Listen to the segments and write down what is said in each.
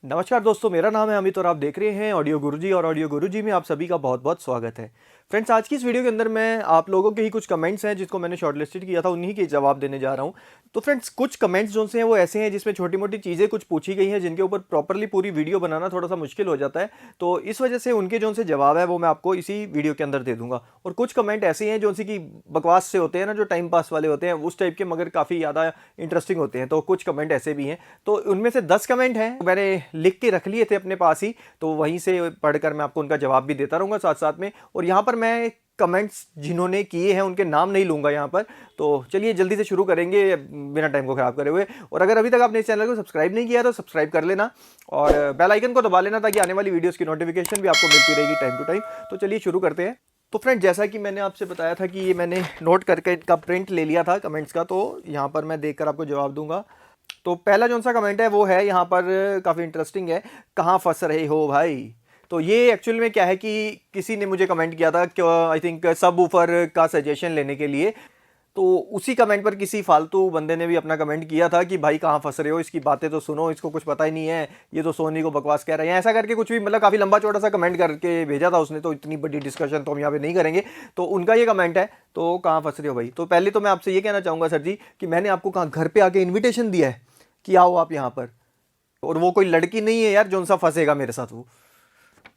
नमस्कार दोस्तों, मेरा नाम है अमित और आप देख रहे हैं ऑडियो गुरुजी और ऑडियो गुरुजी में आप सभी का बहुत बहुत स्वागत है। फ्रेंड्स, आज की इस वीडियो के अंदर मैं आप लोगों के ही कुछ कमेंट्स हैं जिसको मैंने शॉर्टलिस्टेड किया था, उन्हीं के जवाब देने जा रहा हूं। तो फ्रेंड्स, कुछ कमेंट्स जो से हैं वो ऐसे हैं जिसमें छोटी मोटी चीज़ें कुछ पूछी गई हैं जिनके ऊपर प्रॉपरली पूरी वीडियो बनाना थोड़ा सा मुश्किल हो जाता है। तो इस वजह से उनके जो से जवाब है वो मैं आपको इसी वीडियो के अंदर दे दूंगा। और कुछ कमेंट ऐसे हैं जो सी की बकवास से होते हैं ना, जो टाइम पास वाले होते हैं उस टाइप के, मगर काफ़ी ज़्यादा इंटरेस्टिंग होते हैं। तो कुछ कमेंट ऐसे भी हैं, तो उनमें से 10 कमेंट हैं मैंने लिख के रख लिए थे अपने पास ही, तो वहीं से पढ़कर मैं आपको उनका जवाब भी देता रहूँगा साथ साथ में। और यहाँ पर मैं कमेंट्स जिन्होंने किए हैं उनके नाम नहीं लूँगा यहाँ पर। तो चलिए जल्दी से शुरू करेंगे बिना टाइम को ख़राब करे हुए। और अगर अभी तक आपने इस चैनल को सब्सक्राइब नहीं किया तो सब्सक्राइब कर लेना और बेल आइकन को दबा लेना ताकि आने वाली वीडियोस की नोटिफिकेशन भी आपको मिलती रहेगी टाइम टू टाइम। तो चलिए शुरू करते हैं। तो फ्रेंड, जैसा कि मैंने आपसे बताया था कि ये मैंने नोट करके इनका प्रिंट ले लिया था कमेंट्स का, तो यहाँ पर मैं देखकर आपको जवाब दूंगा। तो पहला जो सा कमेंट है वो है यहाँ पर, काफ़ी इंटरेस्टिंग है। कहाँ फंस रहे हो भाई? तो ये एक्चुअल में क्या है कि किसी ने मुझे कमेंट किया था कि आई थिंक सब वूफर का सजेशन लेने के लिए। तो उसी कमेंट पर किसी फालतू बंदे ने भी अपना कमेंट किया था कि भाई कहाँ फंस रहे हो, इसकी बातें तो सुनो, इसको कुछ पता ही नहीं है, ये तो सोनी को बकवास कह रहे हैं, ऐसा करके कुछ भी, मतलब काफ़ी लंबा चौड़ा सा कमेंट करके भेजा था उसने। तो इतनी बड़ी डिस्कशन तो हम यहाँ पे नहीं करेंगे। तो उनका ये कमेंट है, तो कहाँ फंस रहे हो भाई। तो पहले तो मैं आपसे ये कहना चाहूँगा सर जी कि मैंने आपको कहाँ घर पर आके इन्विटेशन दिया है कि आओ आप यहाँ पर, और वो कोई लड़की नहीं है यार जो सा फंसेगा मेरे साथ वो।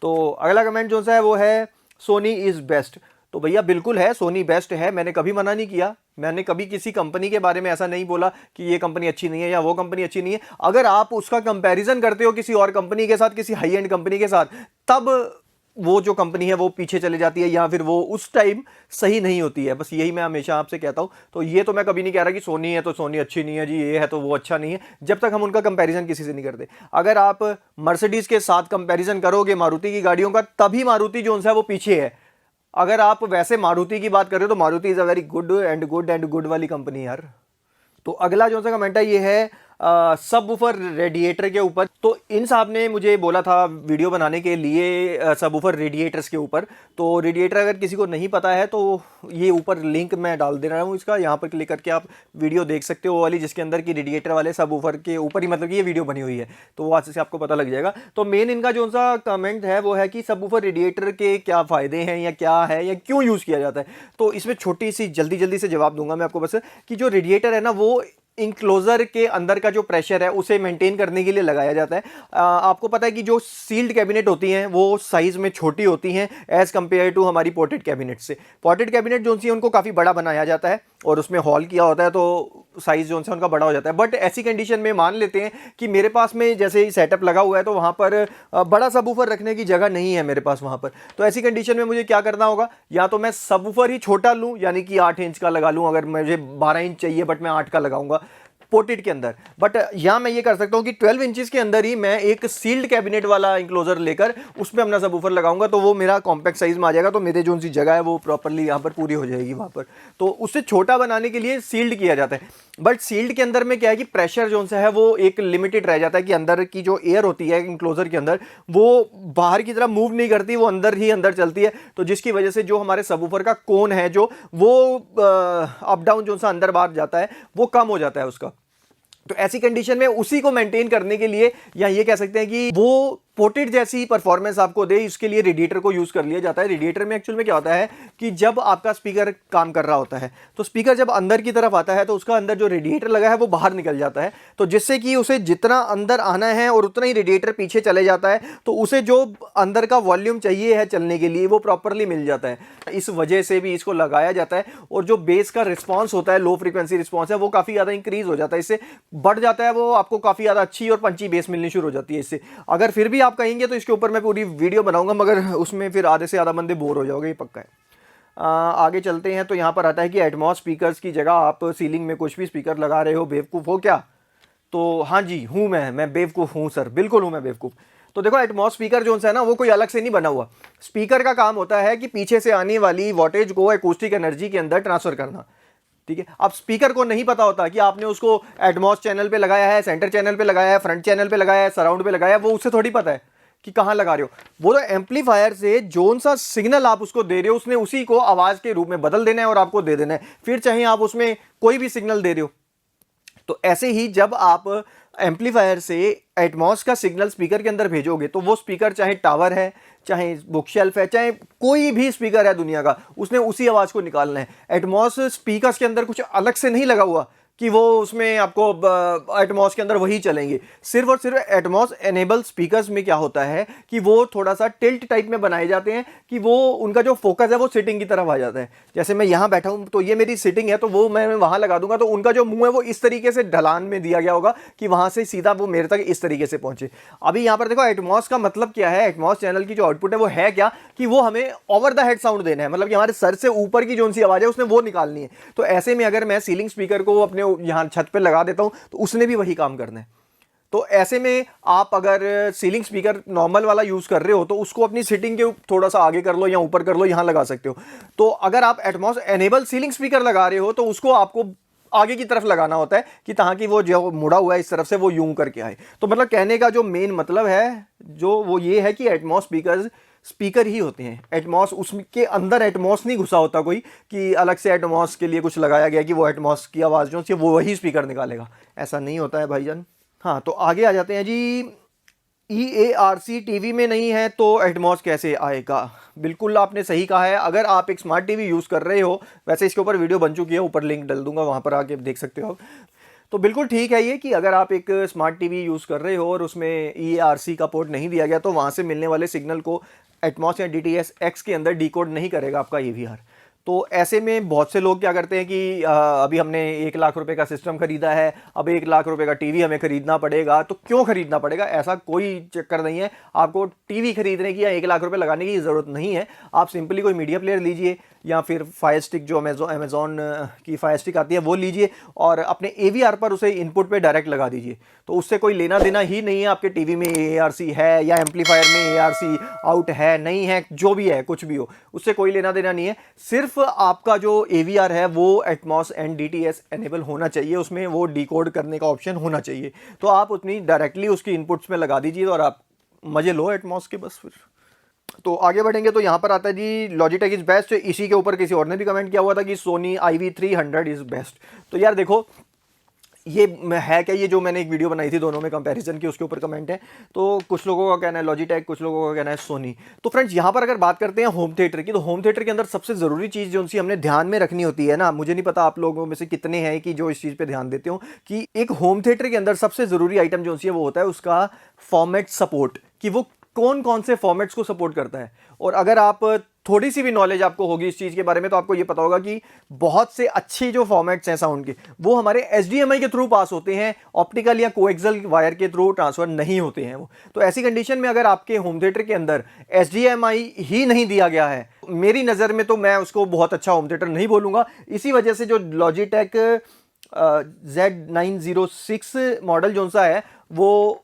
तो अगला कमेंट जो सा है वो है सोनी इज़ बेस्ट। तो भैया बिल्कुल है, सोनी बेस्ट है, मैंने कभी मना नहीं किया। मैंने कभी किसी कंपनी के बारे में ऐसा नहीं बोला कि ये कंपनी अच्छी नहीं है या वो कंपनी अच्छी नहीं है। अगर आप उसका कंपैरिजन करते हो किसी और कंपनी के साथ, किसी हाई एंड कंपनी के साथ, तब वो जो कंपनी है वो पीछे चले जाती है या फिर वो उस टाइम सही नहीं होती है। बस यही मैं हमेशा आपसे कहता हूं। तो ये तो मैं कभी नहीं कह रहा कि सोनी है तो सोनी अच्छी नहीं है जी, ये है तो वो अच्छा नहीं है, जब तक हम उनका कंपैरिजन किसी से नहीं करते। अगर आप मर्सिडीज के साथ कंपैरिजन करोगे मारुति की गाड़ियों का, तभी मारुति जो है वो पीछे है। अगर आप वैसे मारुति की बात करें तो Maruti is a very good वाली कंपनी यार। तो अगला जो सा कमेंट है ये है सब वूफर रेडिएटर के ऊपर। तो इन साहब ने मुझे बोला था वीडियो बनाने के लिए सब वूफर रेडिएटर्स के ऊपर। तो रेडिएटर अगर किसी को नहीं पता है तो ये ऊपर लिंक मैं डाल दे रहा हूँ इसका, यहाँ पर क्लिक करके आप वीडियो देख सकते हो, वो वाली जिसके अंदर की रेडिएटर वाले सब वूफर के ऊपर ही मतलब कि ये वीडियो बनी हुई है, तो वो आज से आपको पता लग जाएगा। तो मेन इनका जो सा कमेंट है वो है कि सब वूफर रेडिएटर के क्या फ़ायदे हैं या क्या है या क्यों यूज़ किया जाता है। तो इसमें छोटी सी जल्दी से जवाब दूंगा मैं आपको बस, कि जो रेडिएटर है ना वो इंक्लोजर के अंदर का जो प्रेशर है उसे मेंटेन करने के लिए लगाया जाता है। आपको पता है कि जो सील्ड कैबिनेट होती हैं वो साइज में छोटी होती हैं एज कंपेयर टू हमारी पोर्टेड कैबिनेट से। पोर्टेड कैबिनेट जो सी उनको काफ़ी बड़ा बनाया जाता है और उसमें हॉल किया होता है, तो साइज जो है उनका बड़ा हो जाता है। बट ऐसी कंडीशन में मान लेते हैं कि मेरे पास में जैसे ही सेटअप लगा हुआ है तो वहाँ पर बड़ा सबवूफर रखने की जगह नहीं है मेरे पास वहाँ पर। तो ऐसी कंडीशन में मुझे क्या करना होगा, या तो मैं सबवूफर ही छोटा लूँ, यानी कि 8 इंच का लगा लूँ। अगर मुझे 12 इंच चाहिए बट मैं 8 का लगाऊंगा पोर्टेड के अंदर। बट यहाँ मैं ये कर सकता हूँ कि 12 इंचेस के अंदर ही मैं एक सील्ड कैबिनेट वाला इंक्लोजर लेकर उसमें अपना सबवूफर लगाऊंगा, तो वो मेरा कॉम्पैक्ट साइज में आ जाएगा। तो मेरे जो सी जगह है वो प्रॉपरली यहाँ पर पूरी हो जाएगी वहाँ पर। तो उससे छोटा बनाने के लिए सील्ड किया जाता है। बट सील्ड के अंदर में क्या है कि प्रेशर जो सा है वो एक लिमिटेड रह जाता है, कि अंदर की जो एयर होती है इंक्लोजर के अंदर वो बाहर की तरफ मूव नहीं करती, वो अंदर ही अंदर चलती है। तो जिसकी वजह से जो हमारे सबवूफर का कोन है जो वो अप डाउन जो सा अंदर बाहर जाता है वो कम हो जाता है उसका। तो ऐसी कंडीशन में उसी को मेंटेन करने के लिए, या ये कह सकते हैं कि वो पोर्टेड जैसी परफॉर्मेंस आपको दे, इसके लिए रेडिएटर को यूज कर लिया जाता है। रेडिएटर में एक्चुअल में क्या होता है कि जब आपका स्पीकर काम कर रहा होता है तो स्पीकर जब अंदर की तरफ आता है तो उसका अंदर जो रेडिएटर लगा है वो बाहर निकल जाता है, तो जिससे कि उसे जितना अंदर आना है और उतना ही रेडिएटर पीछे चले जाता है, तो उसे जो अंदर का वॉल्यूम चाहिए है चलने के लिए वो प्रॉपरली मिल जाता है। इस वजह से भी इसको लगाया जाता है। और जो बेस का रिस्पॉन्स होता है, लो फ्रीक्वेंसी रिस्पॉन्स है, वो काफ़ी ज़्यादा इंक्रीज हो जाता है, इससे बढ़ जाता है, वो आपको काफ़ी ज़्यादा अच्छी और पंची बेस मिलनी शुरू हो जाती है इससे। अगर फिर भी आप कहेंगे तो इसके ऊपर मैं पूरी वीडियो बनाऊंगा, मगर उसमें फिर आधे से ज़्यादा बंदे बोर हो जाओगे, ये पक्का है। आगे चलते हैं। तो यहाँ पर आता है कि एटमॉस स्पीकर्स की जगह आप सीलिंग में कुछ भी स्पीकर लगा रहे हो, बेवकूफ़ हो क्या? तो हाँ जी, हूँ मैं बेवकूफ़ हूँ सर, बिल्कुल हूँ मैं बेवकूफ़। तो देखो, एटमॉस स्पीकर जो है ना वो कोई अलग से नहीं बना हुआ। स्पीकर का काम होता है कि पीछे से आने वाली वोल्टेज को एकॉस्टिक एनर्जी के अंदर ट्रांसफर करना, ठीक है। अब स्पीकर को नहीं पता होता कि आपने उसको एटमॉस चैनल पे लगाया है, सेंटर चैनल पे लगाया है, फ्रंट चैनल पे लगाया है, सराउंड पे लगाया है, वो उससे थोड़ी पता है कि कहां लगा रहे हो। वो तो एम्पलीफायर से जोन सा सिग्नल आप उसको दे रहे हो, उसने उसी को आवाज के रूप में बदल देना है और आपको दे देना है, फिर चाहे आप उसमें कोई भी सिग्नल दे रहे हो। तो ऐसे ही जब आप एम्पलीफायर से एटमॉस का सिग्नल स्पीकर के अंदर भेजोगे तो वो स्पीकर चाहे टावर है, चाहे बुक शेल्फ है, चाहे कोई भी स्पीकर है दुनिया का, उसने उसी आवाज़ को निकालना है। एटमॉस स्पीकर्स के अंदर कुछ अलग से नहीं लगा हुआ कि वो उसमें आपको एटमॉस के अंदर वही चलेंगे। सिर्फ और सिर्फ एटमॉस एनेबल स्पीकर्स में क्या होता है कि वो थोड़ा सा टिल्ट टाइप में बनाए जाते हैं कि वो उनका जो फोकस है वो सिटिंग की तरफ आ जाता है। जैसे मैं यहाँ बैठा हूँ तो ये मेरी सिटिंग है, तो वो मैं वहाँ लगा दूंगा तो उनका जो मुंह है वो इस तरीके से ढलान में दिया गया होगा कि वहाँ से सीधा वो मेरे तक इस तरीके से पहुँचे। अभी यहाँ पर देखो एटमॉस का मतलब क्या है, एटमॉस चैनल की जो आउटपुट है वो है क्या कि वो हमें ओवर द हेड साउंड देना है, मतलब कि हमारे सर से ऊपर की जो सी आवाज़ है उसने वो निकालनी है। तो ऐसे में अगर मैं सीलिंग स्पीकर को अपने यहाँ छत पे लगा देता हूं तो उसने भी वही काम करना है। तो ऐसे में आप अगर सीलिंग स्पीकर नॉर्मल वाला यूज कर रहे हो तो उसको अपनी सीटिंग के थोड़ा सा आगे कर लो या ऊपर कर लो, यहां लगा सकते हो। तो अगर आप एटमॉस एनेबल सीलिंग स्पीकर लगा रहे हो तो उसको आपको आगे की तरफ लगाना होता है कि ताकि वो जो मुड़ा हुआ है इस तरफ से वो यूं करके आए। तो मतलब कहने का जो मेन मतलब है जो वो ये है कि एटमॉस स्पीकर स्पीकर ही होते हैं। एटमॉस उसके अंदर एटमॉस नहीं घुसा होता कोई कि अलग से एटमॉस के लिए कुछ लगाया गया कि वो एटमॉस की आवाज़ जो वो वही स्पीकर निकालेगा, ऐसा नहीं होता है भाईजान। हाँ, तो आगे आ जाते हैं जी। EARC टीवी में नहीं है तो एटमॉस कैसे आएगा? बिल्कुल आपने सही कहा है। अगर आप एक स्मार्ट टीवी यूज़ कर रहे हो, वैसे इसके ऊपर वीडियो बन चुकी है, ऊपर लिंक डाल दूंगा, वहाँ पर आके देख सकते हो। तो बिल्कुल ठीक है ये कि अगर आप एक स्मार्ट टीवी यूज़ कर रहे हो और उसमें EARC का पोर्ट नहीं दिया गया तो वहाँ से मिलने वाले सिग्नल को एटमॉस या DTS-X के अंदर डिकोड नहीं करेगा आपका AVR। तो ऐसे में बहुत से लोग क्या करते हैं कि अभी हमने 1 लाख रुपए का सिस्टम खरीदा है, अब 1 लाख रुपए का टीवी हमें खरीदना पड़ेगा। तो क्यों खरीदना पड़ेगा, ऐसा कोई चक्कर नहीं है। आपको टीवी खरीदने की या 1 लाख रुपए लगाने की ज़रूरत नहीं है। आप सिंपली कोई मीडिया प्लेयर लीजिए या फिर फायर स्टिक जो अमेजोन की फायर स्टिक आती है वो लीजिए और अपने AVR पर उसे इनपुट पे डायरेक्ट लगा दीजिए। तो उससे कोई लेना देना ही नहीं है आपके टीवी में ARC है या एम्पलीफायर में ARC आउट है नहीं है, जो भी है कुछ भी हो, उससे कोई लेना देना नहीं है। सिर्फ आपका जो AVR है वो एटमॉस एंड DTS एनेबल होना चाहिए, उसमें वो डिकोड करने का ऑप्शन होना चाहिए। तो आप उतनी डायरेक्टली उसकी इनपुट्स में लगा दीजिए और आप मजे लो एटमॉस के बस। फिर तो आगे बढ़ेंगे तो यहाँ पर आता है जी लॉजिटेक इज बेस्ट। इसी के ऊपर किसी और ने भी कमेंट किया हुआ था कि सोनी IV300 इज बेस्ट। तो यार देखो ये है क्या, ये जो मैंने एक वीडियो बनाई थी दोनों में कंपैरिजन की उसके ऊपर कमेंट है। तो कुछ लोगों का कहना है लॉजिटेक, कुछ लोगों का कहना है सोनी। तो फ्रेंड्स यहाँ पर अगर बात करते हैं होम थिएटर की, तो होम थिएटर के अंदर सबसे ज़रूरी चीज़ जो उनसी हमने ध्यान में रखनी होती है ना, मुझे नहीं पता आप लोगों में से कितने हैं कि जो इस चीज़ पर ध्यान देते हो कि एक होम थिएटर के अंदर सबसे ज़रूरी आइटम जो है वो होता है उसका फॉर्मेट सपोर्ट, कि वो कौन कौन से फॉर्मेट्स को सपोर्ट करता है। और अगर आप थोड़ी सी भी नॉलेज आपको होगी इस चीज़ के बारे में तो आपको ये पता होगा कि बहुत से अच्छे जो फॉर्मेट्स हैं साउंड के वो हमारे HDMI के थ्रू पास होते हैं, ऑप्टिकल या कोएक्सियल वायर के थ्रू ट्रांसफर नहीं होते हैं वो। तो ऐसी कंडीशन में अगर आपके होम थिएटर के अंदर HDMI ही नहीं दिया गया है, मेरी नज़र में तो मैं उसको बहुत अच्छा होम थिएटर नहीं बोलूँगा। इसी वजह से जो लॉजिटेक Z906 मॉडल जो सा है वो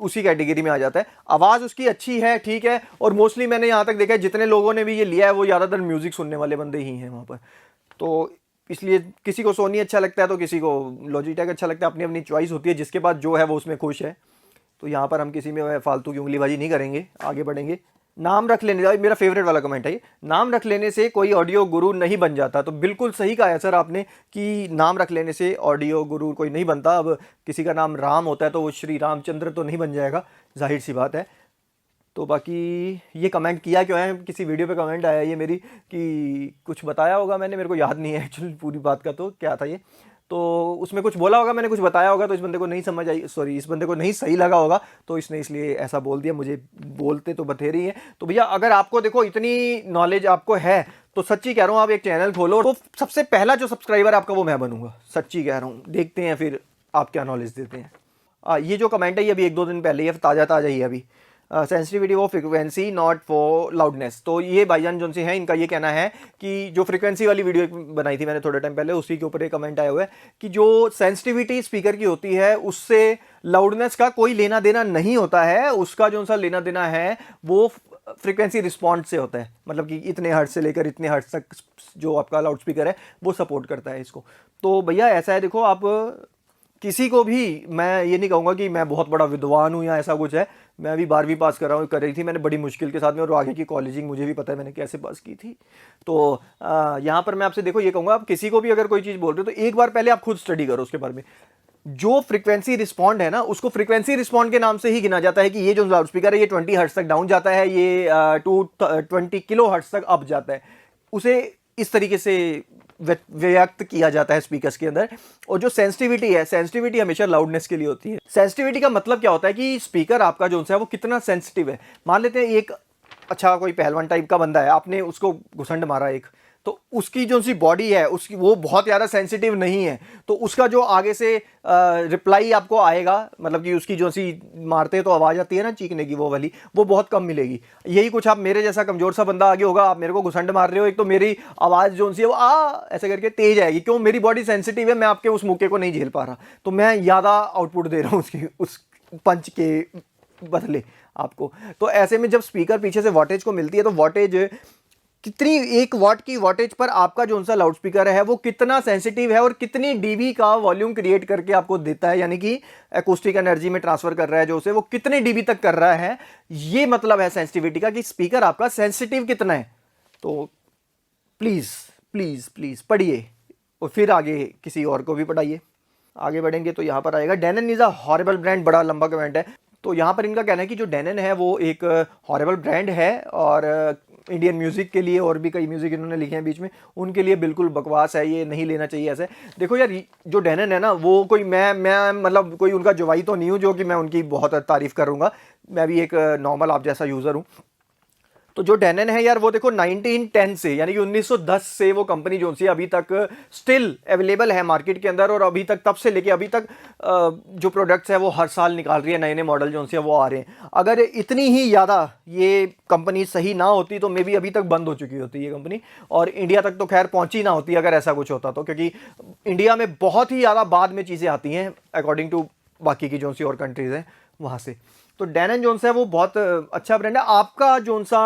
उसी कैटेगरी में आ जाता है। आवाज़ उसकी अच्छी है, ठीक है, और मोस्टली मैंने यहाँ तक देखा है जितने लोगों ने भी ये लिया है वो ज़्यादातर म्यूज़िक सुनने वाले बंदे ही हैं वहाँ पर। तो इसलिए किसी को सोनी अच्छा लगता है तो किसी को लॉजिटेक अच्छा लगता है, अपनी अपनी चॉइस होती है, जिसके पास जो है वो उसमें खुश है। तो यहाँ पर हम किसी में फालतू की उंगलीबाजी नहीं करेंगे, आगे बढ़ेंगे। नाम रख लेने, मेरा फेवरेट वाला कमेंट है ये, नाम रख लेने से कोई ऑडियो गुरु नहीं बन जाता। तो बिल्कुल सही कहा है सर आपने कि नाम रख लेने से ऑडियो गुरु कोई नहीं बनता। अब किसी का नाम राम होता है तो वो श्री रामचंद्र तो नहीं बन जाएगा, जाहिर सी बात है। तो बाकी ये कमेंट किया क्यों है, किसी वीडियो पे कमेंट आया ये मेरी कि कुछ बताया होगा मैंने, मेरे को याद नहीं है एक्चुअली पूरी बात का, तो क्या था ये, तो उसमें कुछ बोला होगा मैंने, कुछ बताया होगा, तो इस बंदे को नहीं समझ आई, सॉरी इस बंदे को नहीं सही लगा होगा तो इसने इसलिए ऐसा बोल दिया। मुझे बोलते तो बथेरे ही है। तो भैया अगर आपको देखो इतनी नॉलेज आपको है तो सच्ची कह रहा हूँ आप एक चैनल खोलो, तो सबसे पहला जो सब्सक्राइबर आपका वो मैं बनूंगा, सच्ची कह रहा हूँ। देखते हैं फिर आप क्या नॉलेज देते हैं। ये जो कमेंट है ये अभी 1-2 दिन पहले ही, ताज़ा ताज़ा ही है अभी। Sensitivity of frequency not for loudness. तो ये भाईजान जो से हैं इनका ये कहना है कि जो फ्रिक्वेंसी वाली वीडियो बनाई थी मैंने थोड़े टाइम पहले, उसी के ऊपर एक कमेंट आया हुआ है कि जो सेंसिटिविटी स्पीकर की होती है उससे लाउडनेस का कोई लेना देना नहीं होता है। उसका जो सा लेना देना है वो फ्रिक्वेंसी रिस्पॉन्स से होता है, मतलब कि इतने हर्ट्ज से लेकर इतने हर्ट्ज तक जो आपका लाउड स्पीकर है वो सपोर्ट करता है इसको। तो भैया ऐसा है, देखो आप किसी को भी, मैं ये नहीं कहूँगा कि मैं बहुत बड़ा विद्वान हूँ या ऐसा कुछ है, मैं अभी 12वीं पास कर रही थी मैंने बड़ी मुश्किल के साथ में, और आगे की कॉलेजिंग मुझे भी पता है मैंने कैसे पास की थी। तो यहाँ पर मैं आपसे देखो ये कहूँगा, आप किसी को भी अगर कोई चीज़ बोल रहे हो तो एक बार पहले आप खुद स्टडी करो उसके बारे में। जो फ्रीक्वेंसी रिस्पॉन्ड है ना, उसको फ्रीक्वेंसी रिस्पॉन्ड के नाम से ही गिना जाता है कि ये जो लाउड स्पीकर है ये 20 हर्ट्ज तक डाउन जाता है, ये 220 किलो हर्ट्ज तक अप जाता है। उसे इस तरीके से व्यक्त किया जाता है स्पीकर्स के अंदर। और जो सेंसिटिविटी है, सेंसिटिविटी हमेशा लाउडनेस के लिए होती है। सेंसिटिविटी का मतलब क्या होता है कि स्पीकर आपका जो है वो कितना सेंसिटिव है। मान लेते हैं एक अच्छा कोई पहलवान टाइप का बंदा है, आपने उसको घुसंड मारा एक, तो उसकी जो सी बॉडी है उसकी वो बहुत ज़्यादा सेंसिटिव नहीं है, तो उसका जो आगे से रिप्लाई आपको आएगा, मतलब कि उसकी जो सी मारते हैं तो आवाज़ आती है ना चीखने की, वो वाली वो बहुत कम मिलेगी। यही कुछ आप मेरे जैसा कमज़ोर सा बंदा आगे होगा, आप मेरे को घुसंड मार रहे हो, एक तो मेरी आवाज़ जो सी है वो ऐसे करके तेज आएगी, क्यों, मेरी बॉडी सेंसिटिव है, मैं आपके उस मुक्के को नहीं झेल पा रहा, तो मैं ज़्यादा आउटपुट दे रहा हूँ उसकी उस पंच के बदले आपको। तो ऐसे में जब स्पीकर पीछे से वॉटेज को मिलती है, तो वॉटेज कितनी, 1 वाट की वॉटेज पर आपका जो सा लाउड स्पीकर है वो कितना सेंसिटिव है और कितनी डीबी का वॉल्यूम क्रिएट करके आपको देता है, यानी कि एकॉस्टिक एनर्जी में ट्रांसफर कर रहा है जो उसे, वो कितने डीबी तक कर रहा है, ये मतलब है सेंसिटिविटी का, कि स्पीकर आपका सेंसिटिव कितना है। तो प्लीज़ प्लीज़ प्लीज़ पढ़िए और फिर आगे किसी और को भी पढ़ाइए। आगे बढ़ेंगे तो यहाँ पर आएगा, Denon is a horrible brand, बड़ा लंबा कमेंट है। तो यहाँ पर इनका कहना है कि जो डेनन है वो एक हॉरिबल ब्रांड है और इंडियन म्यूज़िक के लिए, और भी कई म्यूज़िक इन्होंने लिखे हैं बीच में, उनके लिए बिल्कुल बकवास है, ये नहीं लेना चाहिए ऐसे। देखो यार, जो डेनन है ना, वो कोई मैं मतलब कोई उनका जवाई तो नहीं हूँ जो कि मैं उनकी बहुत तारीफ़ करूँगा, मैं भी एक नॉर्मल आप जैसा यूज़र हूँ। तो जो डेनन है यार, वो देखो 1910 से, यानी कि 1910 से वो कंपनी जो सी अभी तक स्टिल अवेलेबल है मार्केट के अंदर, और अभी तक, तब से लेके अभी तक जो प्रोडक्ट्स है वो हर साल निकाल रही है, नए नए मॉडल जो सी वो आ रहे हैं। अगर इतनी ही ज़्यादा ये कंपनी सही ना होती तो मे बी अभी तक बंद हो चुकी होती ये कंपनी, और इंडिया तक तो खैर पहुंची ना होती अगर ऐसा कुछ होता तो, क्योंकि इंडिया में बहुत ही ज़्यादा बाद में चीज़ें आती हैं अकॉर्डिंग टू बाकी की जो सी और कंट्रीज़ हैं वहाँ से। तो डेनन जोन्स है वो बहुत अच्छा ब्रांड है। आपका जोन सा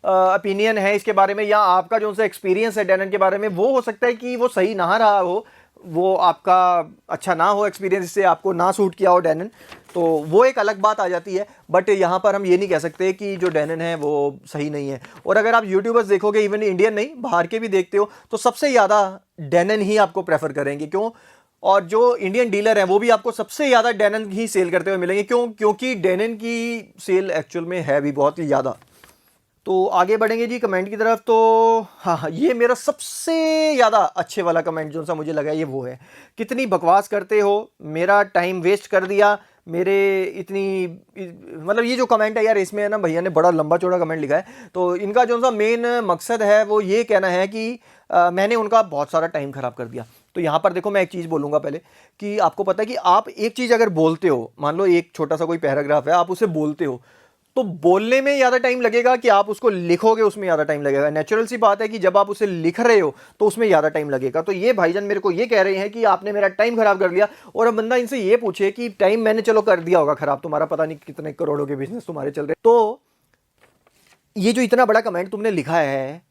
ओपिनियन है इसके बारे में, या आपका जो सा एक्सपीरियंस है डेनन के बारे में, वो हो सकता है कि वो सही ना रहा हो, वो आपका अच्छा ना हो एक्सपीरियंस, इससे आपको ना सूट किया हो डेनन, तो वो एक अलग बात आ जाती है। बट यहाँ पर हम ये नहीं कह सकते कि जो डेनन है वो सही नहीं है। और अगर आप यूट्यूबर्स देखोगे, इवन इंडियन नहीं बाहर के भी देखते हो, तो सबसे ज़्यादा डेनन ही आपको प्रेफर करेंगे। क्यों? और जो इंडियन डीलर हैं वो भी आपको सबसे ज़्यादा डेनन ही सेल करते हुए मिलेंगे। क्यों? क्योंकि डेनन की सेल एक्चुअल में है भी बहुत ही ज़्यादा। तो आगे बढ़ेंगे जी कमेंट की तरफ। तो हाँ, ये मेरा सबसे ज़्यादा अच्छे वाला कमेंट जो सा मुझे लगा ये वो है, कितनी बकवास करते हो, मेरा टाइम वेस्ट कर दिया, मेरे इतनी, मतलब ये जो कमेंट है यार, इसमें है ना भैया ने बड़ा लंबा चौड़ा कमेंट लिखा है। तो इनका जो सा मेन मकसद है वो ये कहना है कि मैंने उनका बहुत सारा टाइम ख़राब कर दिया। तो यहाँ पर देखो, मैं एक चीज़ बोलूँगा पहले, कि आपको पता है कि आप एक चीज़ अगर बोलते हो, मान लो एक छोटा सा कोई पैराग्राफ है, आप उसे बोलते हो, तो बोलने में ज़्यादा टाइम लगेगा कि आप उसको लिखोगे उसमें ज़्यादा टाइम लगेगा। नेचुरल सी बात है कि जब आप उसे लिख रहे हो तो उसमें ज़्यादा टाइम लगेगा। तो ये भाईजान मेरे को ये कह रहे हैं कि आपने मेरा टाइम खराब कर लिया। और अब बंदा इनसे ये पूछे कि टाइम मैंने चलो कर दिया होगा खराब, तुम्हारा पता नहीं कितने करोड़ों के बिजनेस तुम्हारे चल रहे, तो ये जो इतना बड़ा कमेंट तुमने लिखा है,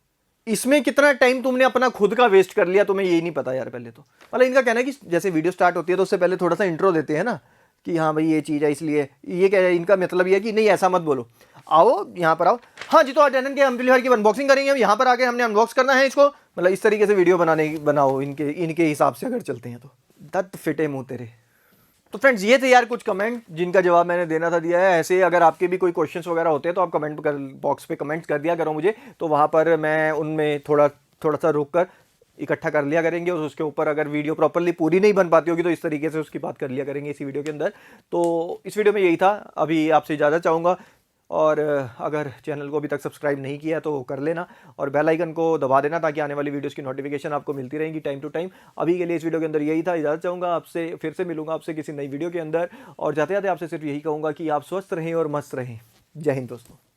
इसमें कितना टाइम तुमने अपना खुद का वेस्ट कर लिया, तुम्हें यही नहीं पता यार। पहले तो मतलब इनका कहना है कि जैसे वीडियो स्टार्ट होती है तो उससे पहले थोड़ा सा इंट्रो देते हैं ना, कि हाँ भाई ये चीज़ है, इसलिए ये क्या है, इनका मतलब ये है कि नहीं ऐसा मत बोलो, आओ यहाँ पर आओ, हाँ जी तो आज डेनन के एम्पलीफायर की अनबॉक्सिंग करेंगे हम, यहाँ पर आके हमने अनबॉक्स करना है इसको, मतलब इस तरीके से वीडियो बनाओ इनके हिसाब से अगर चलते हैं तो। दत्त फिटे मुँह तेरे। तो फ्रेंड्स, ये थे यार कुछ कमेंट जिनका जवाब मैंने देना था दिया है। ऐसे अगर आपके भी कोई क्वेश्चंस वगैरह होते हैं तो आप कमेंट बॉक्स पे कमेंट्स कर दिया करो मुझे, तो वहाँ पर मैं उनमें थोड़ा सा रुक कर इकट्ठा कर लिया करेंगे, और उसके ऊपर अगर वीडियो प्रॉपरली पूरी नहीं बन पाती होगी तो इस तरीके से उसकी बात कर लिया करेंगे इसी वीडियो के अंदर। तो इस वीडियो में यही था, अभी आपसे इजाज़त चाहूँगा, और अगर चैनल को अभी तक सब्सक्राइब नहीं किया तो कर लेना, और बेल आइकन को दबा देना ताकि आने वाली वीडियोस की नोटिफिकेशन आपको मिलती रहेंगी टाइम टू टाइम। अभी के लिए इस वीडियो के अंदर यही था, इजाज़त चाहूँगा आपसे, फिर से मिलूंगा आपसे किसी नई वीडियो के अंदर, और जाते जाते आपसे सिर्फ यही कहूँगा कि आप स्वस्थ रहें और मस्त रहें। जय हिंद दोस्तों।